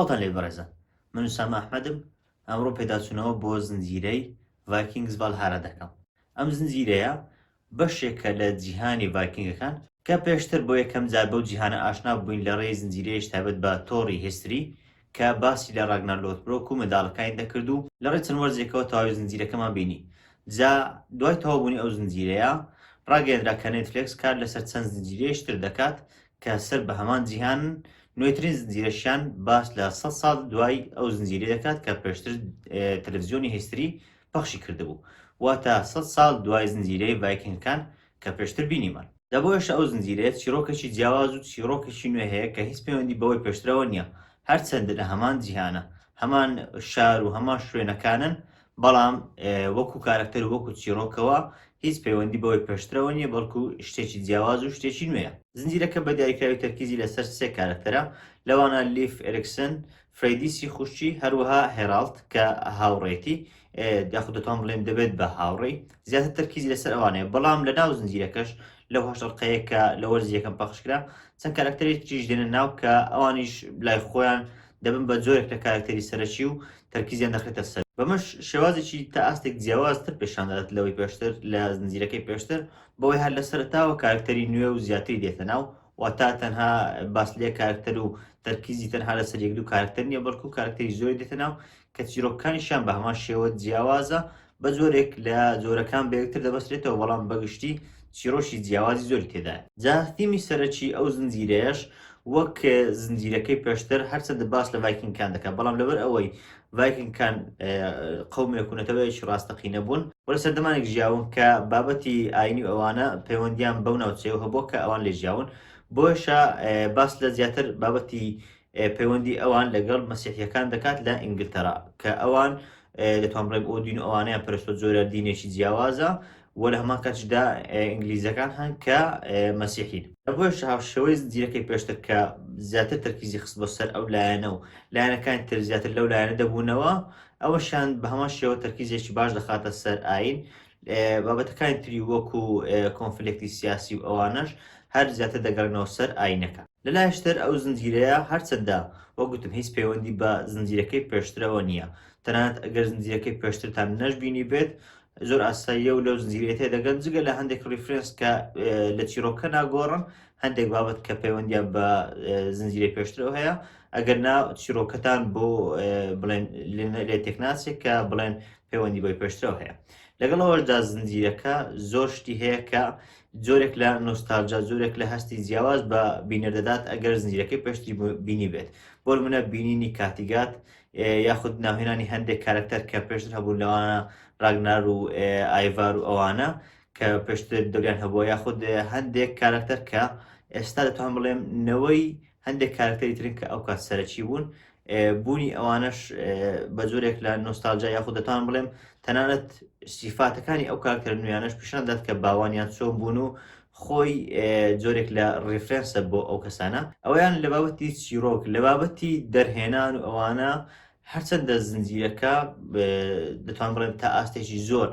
سڵاتان لێ بەڕێزە من سامە ئەحمەدم ئەمڕۆ پێداچوونەوە بۆ زنجیرەی ڤایکینگز ڤالهارا دەکەم. ئەم زنجیرەیە بەشێکە لە جیهانی ڤایکینگەکان کە پێشتر بۆ یەکەم جار بەو جیهانە ئاشنا بووین لە ڕێی زنجیرەیەش تایبەت بە تۆڕی هیستری کە باسی لە ڕاگنار لۆتبرۆک و منداڵەکانی دەکرد و لە ڕێ چەند وەرزێکەوە تەواوی زنجیرەکەمان بینی. جا دوای تەواوبوونی ئەو زنجیرەیە ڕاگەیەنرا کە نێتفلێکس کار لەسەر چەند زنجیرەیەشتر دەکات کە سەر بە هەمان جیهان نوێترین زنجیرەشیان باس لە 100 ساڵ دوای ئەو زنجیرە دەکات کە پێشتر تەلەڤیزیۆنی هیستری پەخشی کردبوو، واتە 100 ساڵ دوای زنجیرەی ڤایکینگەکان کە پێشتر بینیمان. دەبۆیەش ئەو زنجیرەیە چیرۆکێکی جیاواز و چیرۆکێکی نوێ هەیە کە هیچ پەیوەندی بەوەی پێشترەوە نییە، هەرچەندە لە هەمان جیهانە هەمان شار و هەمان شوێنەکانن، بەڵام وەکو کارکتەر و وەکو چیرۆکەوە هیچ پەیوەندی بەوەی پێشترەوە نییە، بەڵکو شتێکی جیاواز و شتێکی نوێیە. زنجیرەکە بە دیاریکراوی تەرکیزی لەسەر سێ کارکتەرە، لەوانە لیف ئێرکسن، فرەیدیسی خوشتی، هەروەها هێرالد کە هاوڕێتی یاخود دەتوان بڵێم دەبێت بە هاوڕێی، زیاتر تەرکیزی لەسەر ئەوانەیە. بەڵام لە ناو زنجیرەکەش لەو هەشتەڵقەیە کە لە وەرزی یەکەم پەخشکرا چەند کارکتەرێکیش دێنە ناو کە ئەوانیش لای خۆیان دەبن بە جۆرێک لە کارکتەری سەرەکی و تەرکیزیان دەخرێتە سەر. بەمەش شێوازێکی تا ئاستێک جیاوازتر پیشاندەدات لەوەی پێشتر لە زنجیرەکەی پێشتر، بەوەی هەر لە سەرەتاوە کارکتەری نوێ و زیاتری دێتە ناو، واتە تەنها باس لێ کارکتەر و تەرکیزی تەنها لەسەر یەک دوو کارکتەر نییە، بەڵکو کارکتەری زۆری دێتە ناو کە چیرۆکەکانیشیان بە هەمان شێوە جیاوازە، بە جۆرێک لە جۆرەکان بە یەکتر دەبەسترێتەوە، بەڵام بەگشتی چیرۆشی جیاوازی زۆری تێدایە. جا تیمی سەرەکی ئەو زنجیرەیەش وەک زنجیرەکەی پێشتر هەرچەندە باس لە ڤایکینگەکان دەکات، بەڵام لەبەر ئەوەی ڤایکینگەکان قەومێک و نەتەوەیەکی ڕاستەقینە بوون و لە سەردەمانێک ژیاون کە بابەتی ئاینی ئەوانە پەیوەندیان بەو ناوچەیەوە هەبووە کە ئەوان لێ ژیاون، بۆیشە باس لە زیاتر بابەتی پەیوەندی ئەوان لەگەڵ مەسیحیەکان دەکات لە ئینگلتەرا کە ئەوان دەتوان بڵێم ئەو دین ئەوانەیان پەرستۆ جۆرە دینێکی جیاوازە و لە هەمان کاتشدا ئینگلیزەکان هەن کە مەسیحین. بۆیش هاوشێوەی زنجیرەکەی پێشتر کە زیاتر تەرکیزی خست بۆ سەر ئەو لایەنە و لایەنەکانی تر زیاتر لەو لایەنە دەبوونەوە، ئەوەشان بە هەمان شێوە تەرکیزێکی باش دەخاتە سەر ئاین، بابەتەکانی تری وەکو کۆنفلێکتی سیاسی و ئەوانەش هەر زیاتر دەگەڕنەوە سەر ئاینەکە. لەلایەشتر ئەو زنجیرەیە هەرچەندە وەگوتم هیچ پەیوەندی بە زنجیرەکەی پێشترەوە نییە، تەنانەت ئەگەر زنجیرەکەی پێشترتان نەشبینی بێت زۆر ئاساییە و لەو زنجیرەیە تێدەگەن، جگە لە هەندێک ڕیفرێنس کە لە چیرۆکە ناگۆڕن هەندێک بابەت کە پەیوەندیان بە زنجیرەی پێشترەوە هەیە، ئەگەر نا چیرۆکەتان بۆ بڵێن لێ تێکناسێک کە بڵێن پەیوەندی بۆی پێشترەوە هەیە. لەگەڵەوەشدا زنجیرەکە زۆر شتی هەیە کە جۆرێک لە نۆستالژیا، جۆرێک لە هەستی جیاواز بە بینەردەدات ئەگەر زنجیرەکەی پێشتری بینی بێت، بۆ منە بینینی کاتیگات یاخود ناوهێنانی هەندێک کارکتەر کە پێشتر هەبوو لەوانە ڕاگنار و ئایڤار و ئەوانە کە پێشتر دەریان هەبووە، یاخود هەندێک کارکتەر کە ئێستا دەتوان بڵێم نەوەی هەندێک کارکتەری ترن کە ئەو کات سەرەکی بوون، بوونی ئەوانش بە جۆرێک لە نۆستالژیا یاخود دەتوان بڵێم تەنانەت سیفاتەکانی ئەو کارکتەر نوێیانەش پیشان دەدات کە باوانیان چۆن بوون و خۆی جۆرێک لە ڕیفرێنسە بۆ ئەو کەسانە. ئەویان لە بابەتی چیرۆک، لە بابەتی دەرهێنان و ئەوانە هەرچەندە زنجیرەکە دەتوان بڵێم تا ئاستێکی زۆر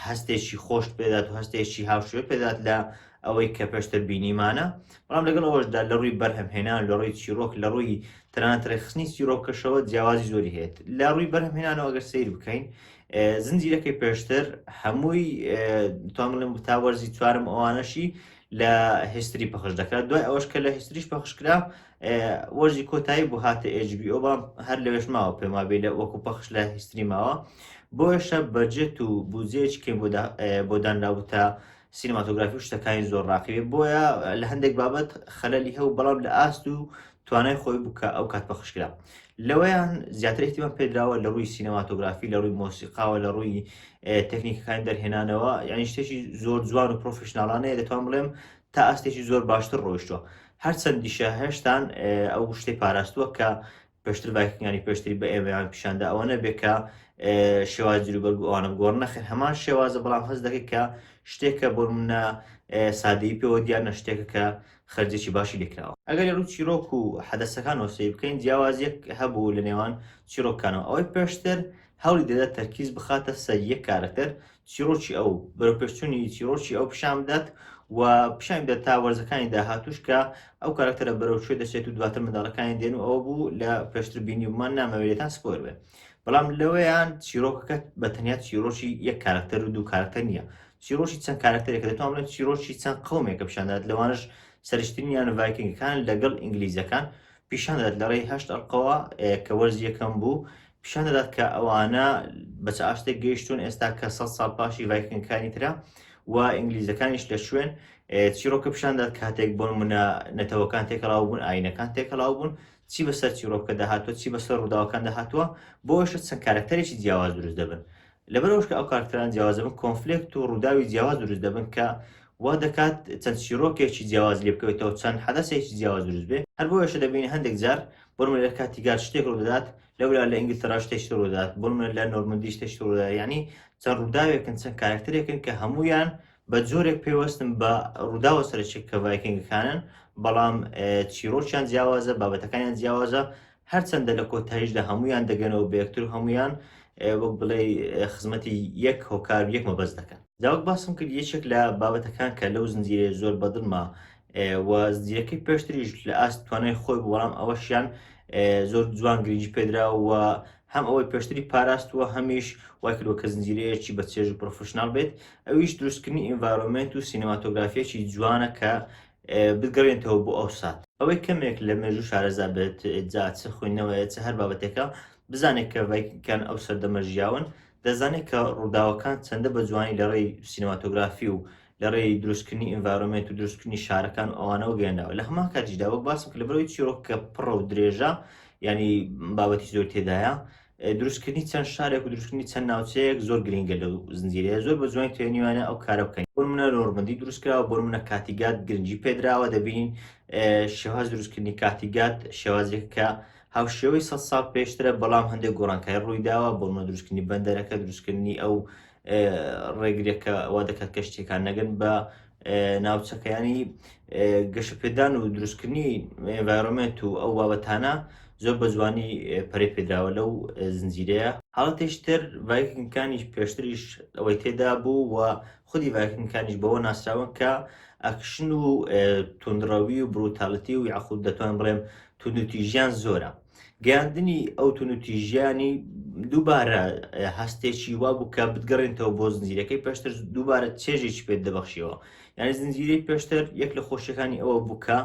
هەستێکی خۆشت پێدات و هەستێکی هاوشێوە پێدات لە ئەوەی کە پێشتر بینیمانە، بەڵام لەگەڵ ئەوەشدا لە ڕووی بەرهەمهێنان، لە ڕووی چیرۆک، لە ڕووی تەنانەت ڕێخستنی چیرۆکەشەوە جیاوازی زۆری هەیە. لە ڕووی بەرهەمهێنانەوە ئەگەر سەیر بکەین زنجیرەکەی پێشتر هەمووی دەتوان بڵێم تا وەرزی چوارم ئەوانەشی لە هیستری پەخش دەکات، دوای ئەوەش کە لە هیستریش پەخشکرا وەرزی کۆتایی بوو هاتە HBO، بەڵام هەر لەوێش ماوە پێما بێ لە وەکو پەخش لە هیستری ماوە، بۆیشە بەجێت و بودجێیەکی کەم بۆ دانراوە تا سینەماتۆگرافی و شتەکانی زۆر ڕاقیوێ، بۆیە لە هەندێک بابەت خەلەلی هەبوو، بەڵام لە ئاست و توانای خۆی بوو کە ئەو کات پەخشکرا. لەوەیان زیاتر احتیمام پێدراوە لە ڕووی سینەماتۆگرافی، لە ڕووی مۆسیقاوە، لە ڕووی تەکنیکەکانی دەرهێنانەوە، یعنی شتێکی زۆر جوان و پرۆفشناڵانەیە دەتوان بڵێم تا ئاستێکی زۆر باشتر ڕۆیشتووە، هەرچەندیشە هێشتان ئەو شتەی پاراستووە کە پێشتر ڤایکینگانی پێشتری بە ئێمەیان پیشاندا ئەوە نەبێت کە شێواز جلوبەرگ و ئەوانە گۆڕ نەخێن، هەمان شێوازە، بەڵام هەست دەکەیت کە شتێکە بۆ منە سادەیی پێوە دیار نە شتێکە کە خەرجێکی باشی لێکراوە. ئەگەر ڕووی چیرۆک و حەدەسەکان وەسەی بکەین، جیاوازیەک هەبوو لە نێوان چیرۆکانەوە. ئەوەی پێشتر هەوڵی دەدات تەرکیز بخاتە سەر یەک کارکتەر چیرۆکی ئەو بەرەوپێشچوونی چیرۆکی ئەو پیشان بدات و پیشان بدات تا وەرزەکانی داهاتوش کە ئەو کارکتەرە بەرەوچێ دەچێت و دواتر منداڵەکانی دێن و ئەوە بوو لە پێشتر بینی ومان نامەوێتان سپۆر بێ بەڵام لەوەیان چیرۆکەکە بە تەنیا چیرۆکی یەک کارکتەر و دوو کارکتەر نییە چیرۆکی چەند کارکتەرێکە دەتوان بڵێن چیرۆکی چەند قەومێکە پیشاندات لەوانش سەرشترینیان ڤایکینگەکان لەگەڵ ئینگلیزەکان پیشان دەدات لە ڕێی هەشت ئەڵقەوە کە وەرز یەکەم بوو پیشان دەدات کە ئەوانە بە چ ئاشتێک گەیشتون ئێستا کە 100 ساڵ پاشی ڤایکینگەکانی ترا و ئینگلیزەکانیش لە شوێن چیرۆکە پیشان دەدات کاتێک بۆ نمونە نەتەوەکان تێکەڵاو بوون ئاینەکان تێکەڵاو بوون چی بەسەر چیرۆکە داهاتوە چی بەسەر ڕووداوەکان داهاتووە بۆشە چەند کارکتەرێکی جیاواز دروست دەبن لەبەرەوەش کە ئەو کارکتەران جیاواز دەبن کۆنفلێکت و ڕووداوی جیاواز دروست دەبن کە وا دەکات چەند چیرۆکێکی جیاواز لێ بکەوێتەوە چەند حەدەسێکی جیاواز دروست بێ هەر بۆیەشە دەبینی هەندێک جار بۆ لە کاتیگار شتێک ڕوودەدات لەولا لە ئینگلترا شتێکی ڕوودات بۆ لە نۆرمەندی شتێکی ڕوودات یعنی چەند ڕووداوێکن چەند کارکتەرێکن کە هەمویان بە جۆرێک پێوەستن بە ڕووداوە سەرچێک کە ڤایکینگەکانن بەڵام چیرۆکیان جیاوازە بابەتەکانیان جیاوازە هەرچەندە لە کۆتاییشدا هەمویان دەگەنەوە بەیەکتر و هەمویان وەک بڵێ خزمەتی یەک هۆکار یەک مەبەست دەکەن جاوەک باسم کرد یەکێک لە بابەتەکان کە لەو زنجیرە زۆر بەدڵما و زنجیرەکەی پێشتریش لە ئاست توانای خۆی بەڵام ئەوەشیان زۆر جوان گرنگی پێدرا و هەم ئەوەی پێشتری پاراستووە هەمیش وای کردووە کە زنجیرەیەکی بە چێژ و پرۆفشنال بێت ئەویش دروستکردنی ئینڤایرۆمنت و سینەماتۆگرافیەکی جوانە کە بگەڕێنەوە بۆ ئەو سات ئەوەی کەمێک لە مێژوو شارەزا بێت جا چ خوێندنەوەیە چ هەر بابەتێکە بزانێت کە ڤایکینگەکان ئەو سەردەمە ژیاون دەزانێت کە ڕووداوەکان چەندە بە جوانی لە ڕێی سینەماتۆگرافی و لە ڕێی دروستکردنی ئینڤایرۆمنت و دروستکردنی شارەکان ئەوانەوە گەێناوە لە هەمان کاتیشدا وەک باسم کە لەبەرەوەی چیرۆکە پڕە و درێژە ینی بابەتی زۆر تێدایە دروستکردنی چەند شارێک و دروستکردنی چەند ناوچەیەک زۆر گرنگە لە زنجیرەیە زۆر بە جوانی توێنیوانە ئەو کارە بکەین بۆ منە نۆرمەندی دروستکراوە بۆ منە کاتیگات گرنگی پێدراوە دەبین شێواز دروستکردنی کاتیگات شێوازێک کە هاوشێوەی 100 ساڵ پێشترە بەڵام هەندێک گۆڕانکاری ڕوویداوە بۆ منە دروستکردنی بەندەرەکە دروستکردنی ئەو ڕێگرێکە وا دەکات کە شتێکان نەگەن بە ناوچەکەیانی گەشەپێدان و دروستکردنی ئێنڤایرۆمنت و ئەو بابەتانە زۆر بە جوانی پەرەی پێدراوە لەو زنجیرەیە حاڵەتێشتر ڤایکینگەکانیش پێشتریش ئەوەی تێدا بوو و خودی ڤایکینگەکانیش بەوە ناسراون کە ئەکشن و توندڕەوی و بروتاڵەتی و یاخود دەتوان بڵێم توندوتیژیان زۆرە گەیاندنی ئەو توندوتیژیانی دووبارە هەستێکی وا بوو کە بتگەڕێنەوە بۆ زنجیرەکەی پێشتر دووبارە چێژێکی پێت دەبەخشیەوە یعنی زنجیرەی پێشتر یەک لە خۆشیەکانی ئەوە بوو کە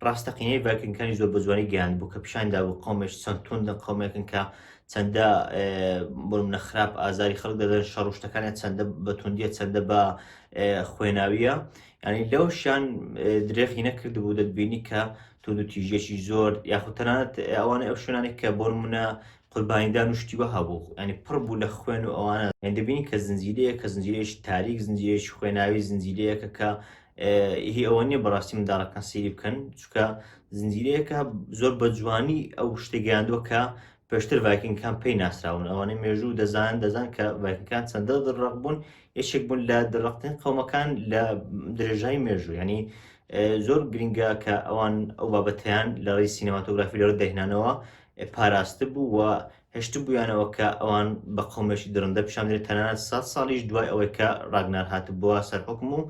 ڕاستەقینەی ڤایکینگەکانی زۆر بە جوانی گەیاند بوو کە پیشاندا بوو قەومێک چەند توندە قەومێکن کە چەندە بۆ منە خراپ ئازاری خەڵک دەدەن شەڕوشتەکانیان چەندە بە توندیە چەندە بە خوێناویە ینی لەوشیان درێخی نەکرد بوو دەتبینی کە توندوتیژێکی زۆر یاخود تەنانەت ئەوانە ئەو شوێنانی کە بۆ منە قوربانیدان وشتی وە هەبوو ینی پڕ بوو لە خوێن و ئەوانە دەبینی کە زنجیرەیە کە زنجیرەیەکی تاریک زنجیرەیەکی خوێناوی زنجیرەیەکە کە هی ئەوە نییە بەڕاستی منداڵەکان سیری بکەن چکە زنجیرەیەکە زۆر بە جوانی ئەو شتێگەیاندووە کە پێشتر ڤایکینگەکان پێی ناسراون ئەوانەی مێژوو دەزان کە ڤایکینگەکان چەندە دڕق بوون یەکێک بوون لە دڕقترین قەومەکان لە درێژای مێژوو ینی زۆر گرنگە کە ئەوان ئەو بابەتیان لە ڕێی سینەماتۆگرافی لەڕێ دەهێنانەوە پاراستە بوو و هێشت بوویانەوە کە ئەوان بە قەومێکی درڕندە پیشاندرێت تەنانەت 100 ساڵیش دوای ئەوەی کە ڕاگنار هات بووە سەرحکم و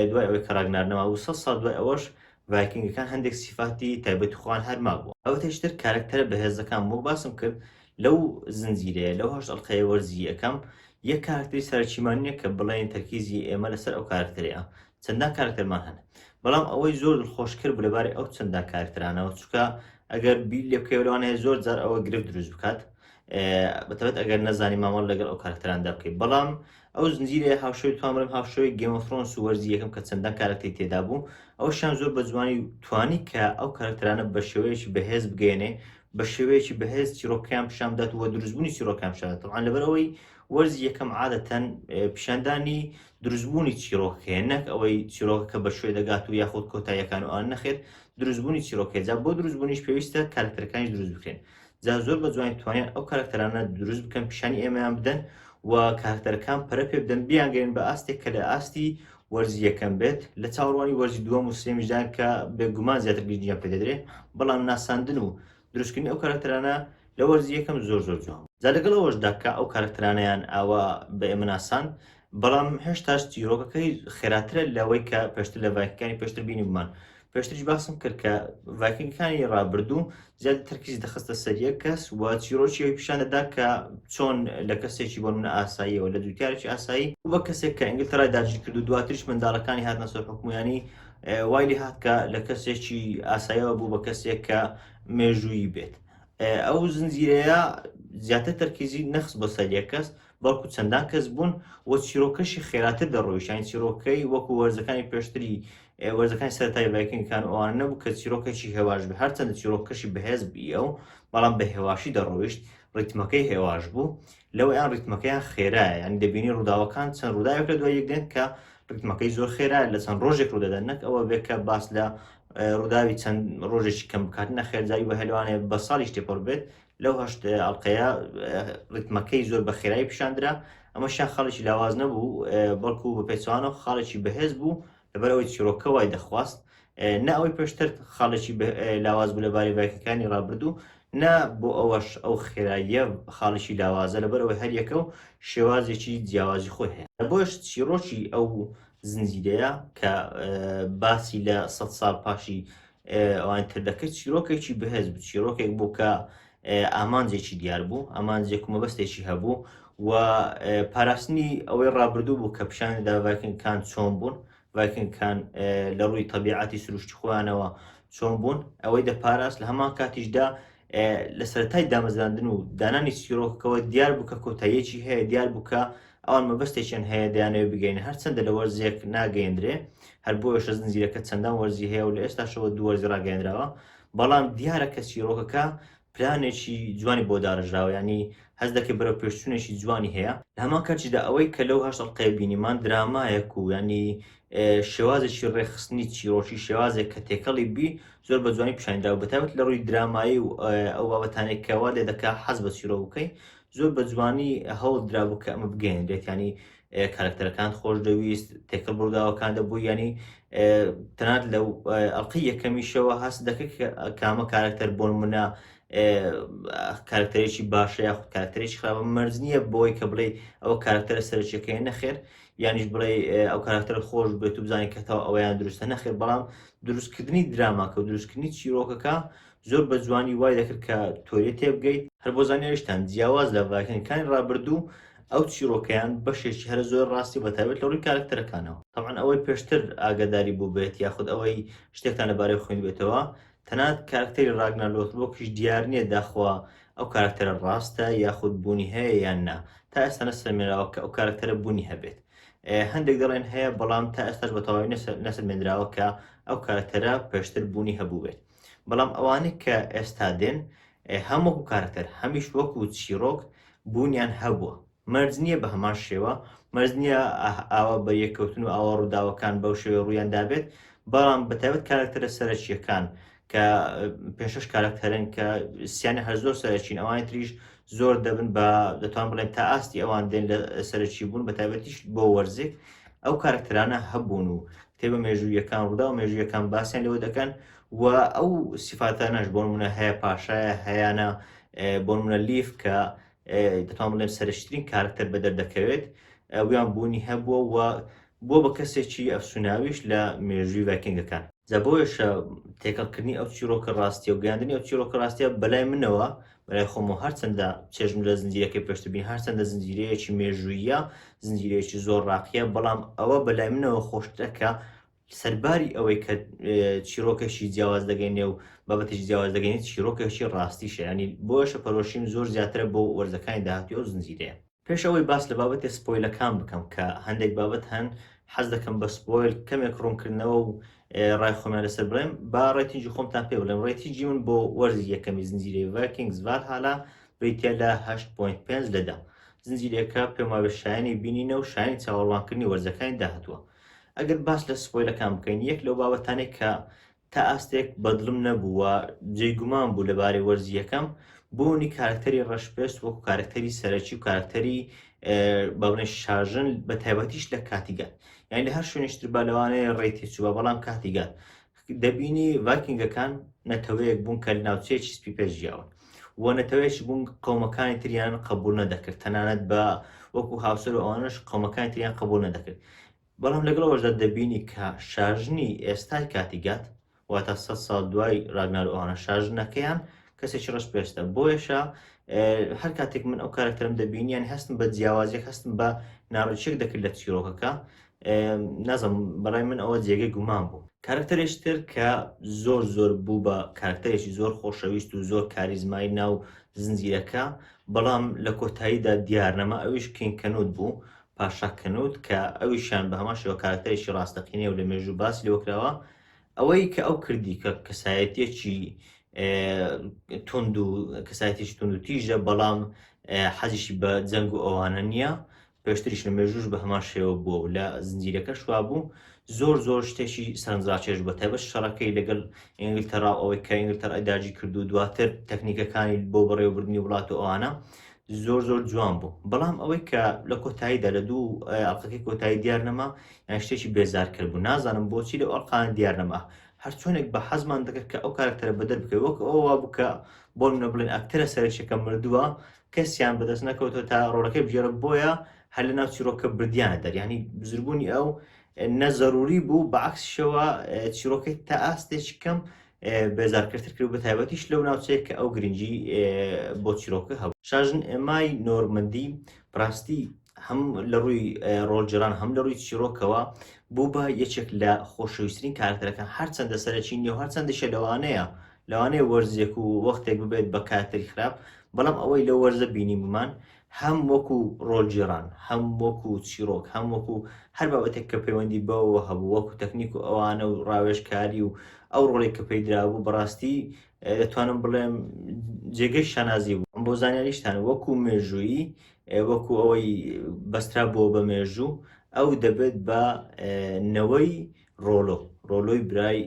دوای ئەوەی کە ڕاگنارنەوە و 100 ساڵ دوای ئەوەش ڤایکینگەکان هەندێک سیفاتی تایبەتی خۆیان هەرما بووە ئەوە تێشتر کارکتەرە بەهێزەکان بۆ باسم کرد لەو زنجیرەیە لەو هەشت ئەڵقەیە وەرزی یەکەم یەک کارکتەری سەرچیمانیە کە بڵێن تەرکیزی ئێمە لەسەر ئەو کارکتەرەیە چەندان کارکتەرمان هەن بەڵام ئەوەی زۆر دڵخۆشکرد بوو لەبارەی ئەو چەندان کارکتەرانەوە چونکە ئەگەر بیر لێ بکەوێت هەیە زۆر جار ئەوە گرفت دروست بکات بەتەبەت ئەگەر نەزانی مامەڵ لەگەڵ ئەو کارکتەراندا بکەیت بەڵام ئەو زنجیرەیە هاوشێوی توان بڵێم هاوشێوی گێم ئۆف ترۆنس و وەرزی یەکەم کە چەندان کارکتەری تێدا بوو ئەوشیان زۆر بە جوانی توانی کە ئەو کارکتەرانە بە شێوەیەکی بەهێز بگەێنێ بە شێوەیەکی بەهێز چیرۆکیان پیشان بدات و دروستبوونی چیرۆکیان پیشان بدات طبعاً لەبەرەوەی وەرزی یەکەم عادەتەن پیشاندانی دروستبوونی چیرۆکەیە نەک ئەوەی چیرۆکەکە بە شوێ دەگات و یاخود کۆتاییەکان و ئەوان نەخێت دروستبوونی چیرۆکەیە جا بۆ دروستبوونیش پێویستە کارکتەرەکانیش دروست بکرێن جا زۆر بە جوانی توانیان ئەو کارکتەرانە دروست بکەن پیشانی ئێمەیان بدەن و کارکتەرەکان پەرە پێ بدەن بیانگەێن بە ئاستێک کە لە ئاستی وەرزی یەکەم بێت لە چاوەڕوانی وەرزی دووەم و سێمیشدان کە بێگومان زیاتر گرنگیان پێ دەدرێت بەڵام ناساندن و دروستکردنی ئەو کارکتەرانە لە وەرزی یەکەم زۆر جوان جا لەگەڵ ئەوەشدا کە ئەو کارکترانیان ئاوا بە ئێمە ناسان بەڵام هێشتاش چیرۆکەکەی خێراترە لەوەی کە پێشتر لە ڤایکینگەکانی پێشتر بینیمان پێشتریش باسم کرد کە ڤایکینگەکانی ڕابردوو زیاتر تەرکیز دەخستە سەر یەک کەس و چیرۆکی ئەوی پیشان دەدا کە چۆن لە کەسێکی بۆ منە ئاساییەوە لە دووتیارێکی ئاسایی و بە کەسێک کە ئینگلترا داگیر کرد و دواتریش منداڵەکانی هاتنە سەر حکومیانی وای لێ هات کە لە کەسێکی ئاساییەوە بوو بە کەسێک کە مێژوویی بێت ئەو زنجیرەیە زیاتر تەرکیزی نەخست بۆ سەر یەک کەس بەڵکو چەندان کەس بوون و چیرۆکەشی خێراتر دەڕۆیشتیان چیرۆکەی وەکو وەرزەکانی پێشتری وەرزەکانی سەرەتای ڤایکینگەکان ئەوانە نەبوو کە چیرۆکێکی هێواش بێ هەرچەندە چیرۆکەشی بەهێز بیە و بەڵام بە هێواشی دەڕۆیشت ڕیتمەکەی هێواش بوو لەوەی ئەم ڕیتمەکەیان خێرایە یعنی دەبینی ڕووداوەکان چەند ڕووداوێک لە دوای یەک دێن کە ڕیتمەکەی زۆر خێرایە لە چەند ڕۆژێک ڕوودەدەن نەک ئەوە بێت کە باس لە ڕووداوی چەند ڕۆژێکی کەم بکاتنە خێرزایی بە هەلوانێ بە ساڵیش تێپەڕ بێت لەو هەشت ئەڵلقەیە ڕیتمەکەی زۆر بە خێرایی پیشاندرا ئەمەشیان خاڵێکی لاواز نەبوو بەڵکو بە پێچوانەوە خاڵێکی بەهێز بوو لەبەرەوەی چیرۆکە وای دەخواست نە ئەوەی پێشتر خاڵێکی لاواز بوو لەبارەی ڤایکینگەکانی ڕابردوو نە بۆ ئەوەش ئەو خێراییە خاڵشی لاوازە لەبەرەوەی هەر یەکە و شێوازێکی جیاوازی خۆی هەیە بۆش چیرۆکی ئەو زنجیرەیە کە باسی لە 100 ساڵ پاشی ئەوان تر دەکرد چیرۆکێکی بەهێز بوو چیرۆکێک بوو کە ئامانجێکی دیار بوو ئامانجێک و مەبەستێکی هەبوو و پاراستنی ئەوەی ڕابردوو بوو کە پیشاندا ڤایکینگەکان چۆن بوون ڤایکینگەکان لە ڕووی تەبیعەتی سروشتی خۆیانەوە چۆن بوون ئەوەی دەپاراست لە هەمان کاتیشدا لە سەرەتای دامەزراندن و دانانی چیرۆکەوە دیار بوو کە کۆتاییەکی هەیە دیار بوو کە ئەوان مەبەستێکیان هەیە دەیانەوێت بگەین هەرچەندە لە وەرزێک ناگەیەندرێ هەر بۆیە زنجیرەکە چەندان وەرزی هەیە و لە ئێستاشەوە دوو وەرزی ڕاگەیەندراوە بەڵام دیارە کە چیرۆکەکە پلانێکی جوانی بۆ داڕژراوە ینی هەز دەکەی بەرەو پێشچوونێکی جوانی هەیە لە هەمان کاتیشدا ئەوەی کە لەو هەشت ئەڵلقەیە بینیمان درامایەک و ینی شێوازێکی ڕێخستنی چیرۆکی شێوازێک کە تێکەڵی بی زۆر بە جوانی پیشاندراوە بەتابەت لە ڕووی درامایی و ئەو بابەتانێک کەوا لێ دەکا حەز بە چیرۆ بکەی زۆر بە جوانی هەوڵ درابوو کە ئەمە بگەێنرێت ینی کارکتەرەکان خۆش دەویست تێکەڵ بڕووداوەکان دەبوو ینی تەنانەت لەو ئەڵلقەی یەکەمیشەوە هەست دەکەی کامە کارکتەر بۆ نمونە کارکتەرێکی باشە یاخود کارکتەرێکی خراپە مەرج نییە بۆی کە بڵێ ئەوە کارکتەرە سەرچیەکەی نەخێر یانیش بڵێ ئەو کارکتەر خۆش بێت و بزانین کەتەوە ئەوەیان دروستە نەخێر بەڵام دروستکردنی دراماکە و دروستکردنی چیرۆکەکە زۆر بە جوانی وای دەکرد کە تۆریە تێبگەیت هەر بۆ زانیاریشتان جیاواز لە ڤایکینگەکانی ڕابردوو ئەو چیرۆکەیان بەشێکی هەر زۆر ڕاستی بەتابێت لە ڕووی کارکتەرەکانەوە طبعاً ئەوەی پێشتر ئاگاداری بوو بێت یاخود ئەوەی شتێکتان لەبارەی خوێن بێتەوە تەنانەت کارکتەری ڕاگنار لۆثبرۆکیش دیار نییە داخوا ئەو کارکتەرە ڕاستە یاخود بوونی هەیە یان نا تا ئێستا نەسەلمێنراوە کە ئەو کارکتەرە بوونی هەبێت هەندێک دەڵێن هەیە بەڵام تا ئێستاش بە تەواوی نەسەلمێنراوە کە ئەو کارکتەرە پێشتر بوونی هەبوو بێت بەڵام ئەوانەی کە ئێستا دێن هەموو کارکتەر هەمیش وەکو چیرۆک بوونیان هەبووە مەرج نییە بە هەمان شێوە مەرج نییە ئاوا بە یەککەوتن و ئاوا ڕووداوەکان بەو شێوە ڕوویان دابێت بەڵام بەتابەت کارکتەرە سەرچیەکان کە پێشش کارکتەرن کە سییانە هەر زۆر سەرچین ئەوان تریش زۆر دەبن بە دەتوان بڵێن تا ئاستی ئەوان دێن لە سەرچی بوون بە تایبەتیش بۆ وەرزێک ئەو کارکتەرانە هەبوون و کتێبە مێژوویەکان ڕوودا و مێژوویەکان باسییان لەوە دەکەن و ئەو سیفاتانەش بۆ نمونە هەیە پاشایە هەیەە بۆ نمونە لیف کە دەتوان بڵێن سەرشترین کارکتەر بە دەردەکەوێت ئەویان بوونی هەبووە و بۆ بە کەسێکی ئەفسوناویش لە مێژووی ڤایکینگەکان جا بۆیشە تێکەڵکردنی ئەو چیرۆکە ڕاستیە و گەیاندنی ئەو چیرۆکە ڕاستیە بەلای منەوە بەلای خۆمەوە هەرچەندە چێژم لە زنجیرەکەی پێشتربین هەرچەندە زنجیرەیەکی مێژوویە زنجیرەیەکی زۆر ڕاقیە بەڵام ئەوە بەلای منەوە خۆشتەکە سەرباری ئەوەی کە چیرۆکێکی جیاواز دەگەینێ و بابەتێکی جیاواز دەگەینێت چیرۆکێکی ڕاستیشە ینی بۆیشە پەرۆشیم زۆر زیاترە بۆ وەرزەکانی داهاتی ئەو زنجیرەیە پێش ئەوەی باس لە بابەتێ سپۆیلەکان بکەم کە هەندێک بابەت هەن حەز دەکەم بە سپۆیل کەمێک ڕوونکردنەوە و ڕای خۆمیان لەسەر بڵێم با ڕێتیجی خۆمتان پێ بڵێم ڕێتیجی من بۆ وەرزی یەکەمی زنجیرەی ڤایکینگز ڤالهالا بریتە لە 8.5 لەدا زنجیرەکە پێم وایە شایانی بینینە و شایانی چاوەڕوانکردنی وەرزەکانی داهاتووە ئەگەر باس لە سپۆیلەکان بکەین یەک لەو بابەتانێک کە تا ئاستێک بەدڵم نەبووە جێگومان بوو لەبارەی وەرزی یەکەم بوونی کارکتەری ڕەشپێست وەکو کارکتەری سەرەکی و کارکتەری بەڵێن شاژن بە تایبەتیش لە کاتیگات یعنی لە هەر شوێنیشتر با لەوانەیە ڕێتێچووە بەڵام کاتیگات دەبینی ڤایکینگەکان نەتەوەیەک بوون کە لە ناوچەیەکی سپی پێشژیاون وە نەتەوەیەکی بوون قەومەکانی تریان قبول نەدەکرد تەنانەت بە وەکو هاوسەر و ئەوانش قەومەکانی تریان قبول نەدەکرد بەڵام لەگەڵەوەشدا دەبینی کە شاژنی ئێستای کاتیگات واتە 100 ساڵ دوای ڕاگنار ئەوانە شاژنەکەیان کەسێکی ڕست پێستە بۆیەشە هەر کاتێک من ئەو کارکتەرم دەبینیان هەستم بە جیاوازیەک هەستم بە ناڕێچێک دەکرد لە چیرۆکەکە نازم بەڕای من ئەوە جێگەی گومان بوو کارکتەرێشتر کە زۆر بوو بە کارکتەرێکی زۆر خۆشەویست و زۆر کاریزمای ناو زنجیرەکە بەڵام لە کۆتاییدا دیارنەما ئەویش کینکەنوت بوو پاشاکەنوت کە ئەویشیان بە هەمان شێوە کارکتەرێکی ڕاستەقینێ و لە مێژوو باسی لێوەکراوە ئەوەی کە ئەو کردی کە کەسایەتێکی تند و کەسایەتێکی تند و تیژە بەڵام حەزیشی بە جەنگ و ئەوانە نییە پێشتریش لە مێژوش بە هەمان شێوە بووە و لە زنجیرەکە شوا بوو زۆر شتێکی سەرنجڕاکێش بە تایبەت شەڕەکەی لەگەڵ ئینگلتەرا ئەوەی کە ئینگلتەر ئەداجی کرد و دواتر تەکنیکەکانی بۆ بەڕێوەبردننی وڵات و ئەوانە زۆر جوان بوو بەڵام ئەوەی کە لە کۆتاییدا لە دوو ئەڵلقەکەی کۆتایی دیارنەما یان شتێکی بێزار کرد بوو نازانم بۆچی لە ئەڵقان دیارنەما هەر چۆنێک بە حەزمان دەکرد کە ئەو کارکتەرە بەدەر بکەوت وەک ئەوە بکە بۆ منە بڵێن ئەکتەرە سەرچێکە مردووە کەسیان بەدەست نەکەوتەوە تا ڕۆڵەکەی بژێرە بۆیە هەر لە ناو چیرۆکە بردیانە دەریانی بزربوونی ئەو نەزەروری بوو بەعکسشەوە چیرۆکەی تا ئاستێکی کەم بێزارکردتر کرد بە تایبەتیش لەو ناوچەیە کە ئەو گرنگی بۆ چیرۆکە هەبوو شاژن ئێمای نۆرمەندی ڕاستی هەم لە ڕووی ڕۆڵجێران هەم لە ڕووی چیرۆکەوە بوو بە یەکێک لە خۆشەویستترین کارکتەرەکان هەرچەندە سەرەکی نیە و هەرچەندەشە لەوانەیە وەرزێک و وەختێک ببێت بە کارکتەری خراپ بەڵام ئەوەی لە وەرزە بینی بمان هەم وەکو ڕۆڵجێران هەم وەکو چیرۆک هەم وەکو هەر بابەتێک کە پەیوەندی بەوە هەبوو وەکو تەکنیک و ئەوانە و ڕاوێژکاری و ئەو ڕۆڵێک کە پێیدرا بوو بەڕاستی دەتوانم بڵێم جێگەی شانازی بوو بۆ زانیاریشتان وەکو مێژووی وەکو ئەوەی بەسترا بۆ بە مێژوو ئەو دەبێت بە نەوەی ڕۆلۆی برای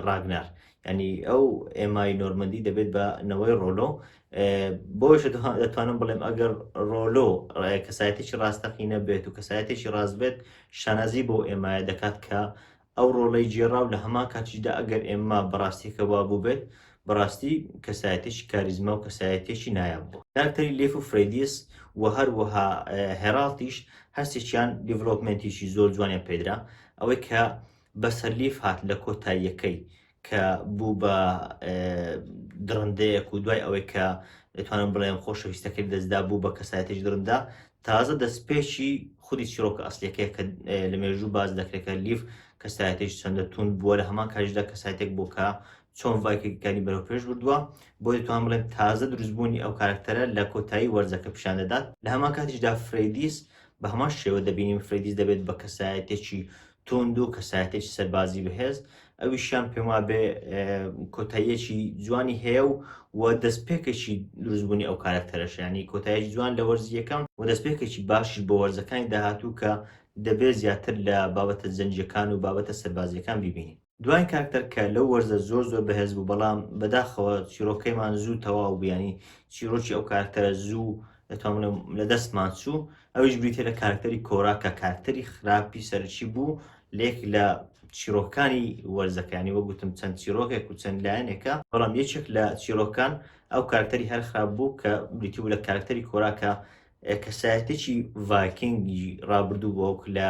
ڕاگنار ینی ئەو ئێمای نۆرمەندی دەبێت بە نەوەی ڕۆلۆ بۆشە دەتوانم بڵێم ئەگەر ڕۆلۆ کەسایەتێکی ڕاستەقینە بێت و کەسایەتێکی ڕاست بێت شانازی بۆ ئێمایە دەکات کە ئەو ڕۆڵەی جێڕاو لە هەمان کاتیشدا ئەگەر ئێمە بەڕاستیکەوا بوو بێت بەڕاستی کەسایەتێکی کاریزما و کەسایەتێکی نایاب بوو کارکتەری لێف و فرێدیس و هەروەها هێراڵتیش هەستێکیان دیڤلۆپمنتیشی زۆر جوانیان پێدرا ئەوەی کە بەسەرلیف هات لە کۆتاییەکەی کە بوو بە درڕندەیەک و دوای ئەوەی کە دەتوانم بڵێم خۆشەویستەکەی دەستدا بوو بە کەسایەتێکی درڕندا تازە دەستپێکی خودی چیرۆکە ئەسلەکەی کە لە مێژوو باز دەکرێتکە لیف کەسایەتێکی چەندە تون بووە لە هەمان کاژدا کەسایەتێک بۆ کە چۆن ڤایکەکانی بەرەو پێش بردووە بۆ دەتوان بڵێن تازە دروستبوونی ئەو کارکتەرە لە کۆتایی وەرزەکە پیشان دەدات لە هەمان کاتیشدا فرێدیس بە هەمان شێوە دەبینیم فرێدیس دەبێت بە کەسایەتێکی تند و کەسایەتێکی سەربازی بەهێز ئەویشیان پێم وابێ کۆتاییەکی جوانی هەیە و دەستپێکێکی دروستبوونی ئەو کارکتەرەش ینی کۆتاییەکی جوان لە وەرزی یەکەم و دەستپێکێکی باشی بۆ وەرزەکانی داهاتوو کە دەبێت زیاتر لە بابەتە زەنجەکان و بابەتە سەربازیەکان ببینین دوای کارکتەر کە لەو وەرزە زۆر بەهێز بوو بەڵام بەداخەوە چیرۆکەیمان زوو تەواو بیانی چیرۆکی ئەو کارکتەرە زوو دەتوانم لە دەستمان چوو ئەویش بریتێ لە کارکتەری کۆراکە کارکتەری خراپی سەرچی بوو لێک لە چیرۆکانی وەرزەکانی وەگوتم چەند چیرۆکێک و چەند لایەنێکە بەڵام یەکێک لە چیرۆکان ئەو کارکتەری هەر خراپ بوو کە بریتی بوو لە کارکتەری کۆراکە کەسایەتێکی ڤایکینگی ڕابردوو بۆک لە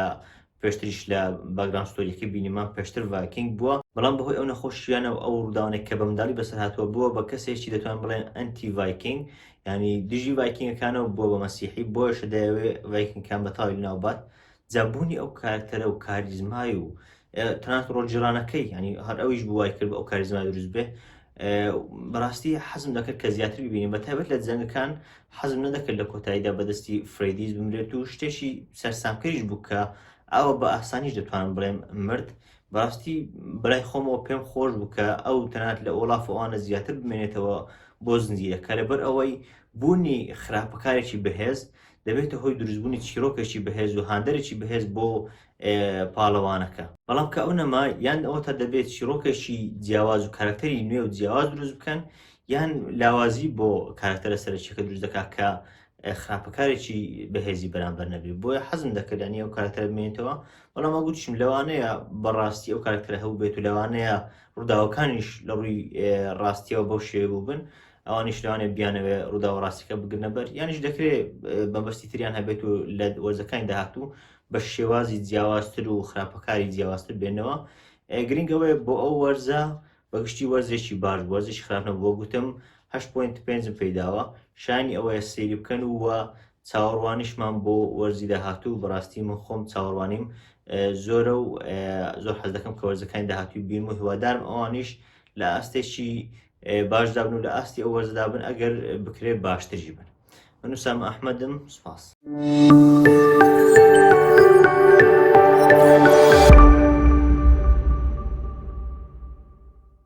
پێشتریش لە باگرام ستۆریەکە بینیمان پێشتر ڤایکینگ بووە بەڵام بەهۆی ئەو نەخۆشییانە و ئەو ڕووداوانێک کە بە منداڵی بەسەر هاتووە بووە بە کەسێکی دەتوان بڵێن ئەنتی ڤایکینگ ینی دژی ڤایکینگەکانەوە بووە بە مەسیحی بۆیشە دەیەوێت ڤایکینگەکان بەتاوی ناوبات جابوونی ئەو کارکتەرە و کاریزمای و تەنانەت ڕۆڵجێرانەکەی ینی هەر ئەویش بووای کرد بە ئەو کاریزمای دروست بێ بەڕاستی حەزم دەکرد کە زیاتر ببینیم بە تایبەت لە جەنگەکان حەزم نەدەکرد لە کۆتاییدا بەدەستی فرێدیس بمرێت و شتێکی سەرسامکەریش بوو کە ئەوە بە ئاسانیش دەتوانم بڵێم مرد بەڕاستی بەلای خۆمەوە پێم خۆش بوو کە ئەو تەنانەت لە ئۆڵاف ئەوانە زیاتر بمێنێتەوە بۆ زنجیرەکە لەبەر ئەوەی بوونی خراپەکارێکی بەهێز دەبێتە هۆی دروستبوونی چیرۆکێکی بەهێز و هاندەرێکی بەهێز بۆ پاڵەوانەکە بەڵام کە ئەو نەما یان ئەوە تا دەبێت چیرۆکێکی جیاواز و کارکتەری نوێ و جیاواز دروست بکەن یان لاوازی بۆ کارکتەرە سەرچیەکە دروست دەکات کە خراپەکارێکی بەهێزی بەرامبەر نەبێت بۆیە حەزم دەکردنی ئەو کارکتەر بمێنێتەوە بەڵام ئەگوتیشم لەوانەیە بەڕاستی ئەو کارکتەرە هەبوو بێت و لەوانەیە ڕووداوەکانیش لە ڕووی ڕاستیەوە بەو شێوە بوو بن ئەوانیش لەوانێ بیانەوێ ڕوودا و ڕاستیەکە بگرنە بەر یانیش دەکرێت بەمبەستی تریان هەبێت و لە وەرزەکانی داهاتوو بە شێوازی جیاوازتر و خراپەکاری جیاوازتر بێنەوە. گرنگەوەی بۆ ئەو وەرزە بەگشتی وەرزێکی باش وەرزێکی خراپنە بۆ گوتم 8.5 پێداوە شانی ئەوەیە سەیری بکەن وە چاوەڕوانیشمان بۆ وەرزی داهاتوو بەڕاستی من خۆم چاوەڕوانیم زۆرە و زۆر حەز دەکەم کە وەرزەکانی داهاتوی بین و هیوادارم ئەوانیش لە ئاستێکی باشدا بن و لە ئاستی ئەو وەرزدا بن ئەگەر بکرێت باشترژی بن. من وسام ئەحمەدم سوپاس.